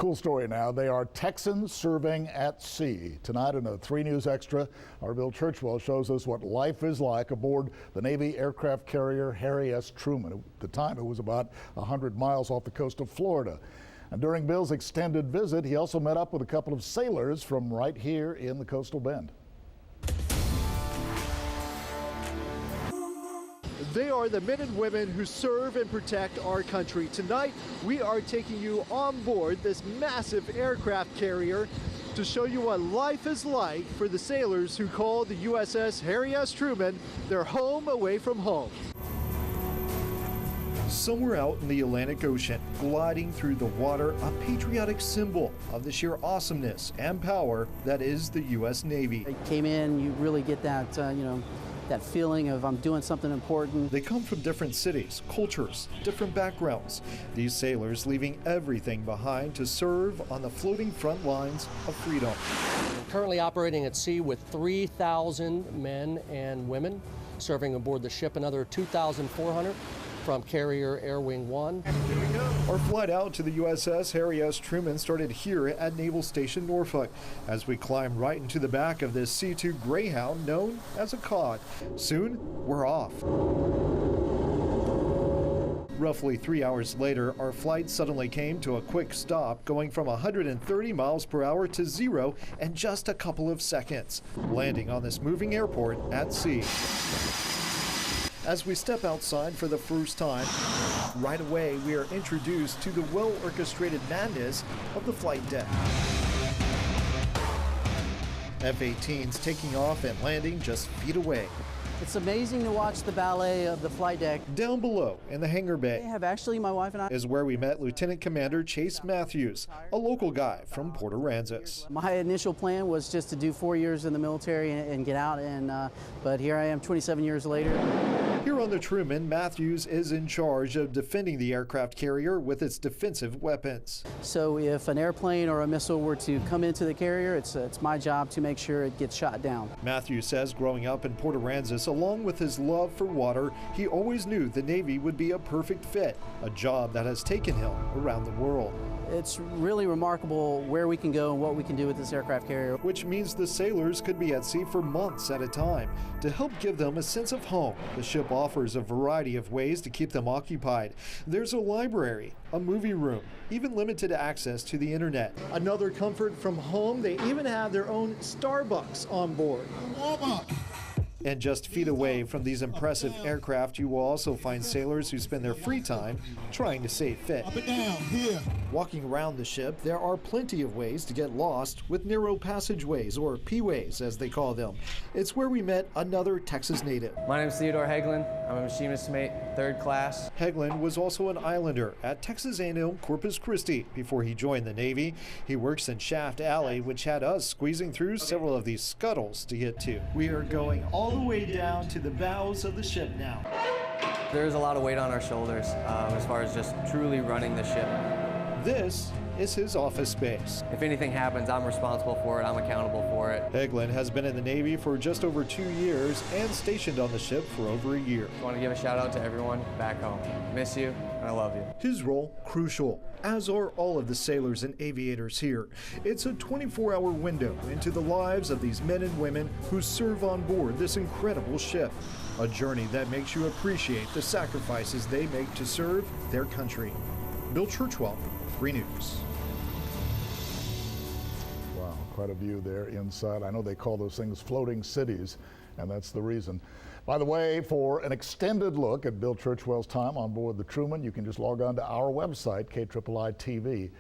Cool story now. They are Texans serving at sea. Tonight in a 3 News Extra, our Bill Churchwell shows us what life is like aboard the Navy aircraft carrier Harry S. Truman. At the time, it was about 100 miles off the coast of Florida. And during Bill's extended visit, he also met up with a couple of sailors from right here in the coastal bend. They are the men and women who serve and protect our country. Tonight, we are taking you on board this massive aircraft carrier to show you what life is like for the sailors who call the USS Harry S. Truman their home away from home. Somewhere out in the Atlantic Ocean, gliding through the water, a patriotic symbol of the sheer awesomeness and power that is the U.S. Navy. They came in, you really get that, that feeling of I'm doing something important. They come from different cities, cultures, different backgrounds. These sailors leaving everything behind to serve on the floating front lines of freedom. Currently operating at sea with 3,000 men and women, serving aboard the ship another 2,400 from Carrier Air Wing 1. Our flight out to the USS Harry S. Truman started here at Naval Station Norfolk as we climb right into the back of this C-2 Greyhound known as a cod. Soon, we're off. Roughly 3 hours later, our flight suddenly came to a quick stop, going from 130 miles per hour to 0 in just a couple of seconds, landing on this moving airport at sea. As we step outside for the first time, right away we are introduced to the well-orchestrated madness of the flight deck. F-18s taking off and landing just feet away. It's amazing to watch the ballet of the flight deck. Down below in the hangar bay My wife and I is where we met Lieutenant Commander Chase Matthews, a local guy from Port Aransas. My initial plan was just to do 4 years in the military and get out, but here I am 27 years later. Here on the Truman, Matthews is in charge of defending the aircraft carrier with its defensive weapons. So if an airplane or a missile were to come into the carrier, it's my job to make sure it gets shot down. Matthews says growing up in Port Aransas, along with his love for water, he always knew the Navy would be a perfect fit, a job that has taken him around the world. It's really remarkable where we can go and what we can do with this aircraft carrier. Which means the sailors could be at sea for months at a time. To help give them a sense of home, the ship offers a variety of ways to keep them occupied. There's a library, a movie room, even limited access to the internet. Another comfort from home, they even have their own Starbucks on board. And just feet away from these impressive aircraft, you will also find sailors who spend their free time trying to stay fit. Up and down, here. Walking around the ship, there are plenty of ways to get lost with narrow passageways, or P-ways as they call them. It's where we met another Texas native. My name is Theodore Heglin. I'm a machinist mate, 3rd class. Heglin was also an islander at Texas A&M Corpus Christi before he joined the Navy. He works in Shaft Alley, which had us squeezing through several of these scuttles to get to. We are going all the way down to the bows of the ship now. There's a lot of weight on our shoulders as far as just truly running the ship. This is his office space. If anything happens, I'm responsible for it. I'm accountable for it. Heglin has been in the Navy for just over 2 years and stationed on the ship for over a year. I want to give a shout out to everyone back home. Miss you, and I love you. His role, crucial, as are all of the sailors and aviators here. It's a 24-hour window into the lives of these men and women who serve on board this incredible ship. A journey that makes you appreciate the sacrifices they make to serve their country. Bill Churchwell, 3 News. Wow, quite a view there inside. I know they call those things floating cities, and that's the reason. By the way, for an extended look at Bill Churchwell's time on board the Truman, you can just log on to our website, KIIITV.com.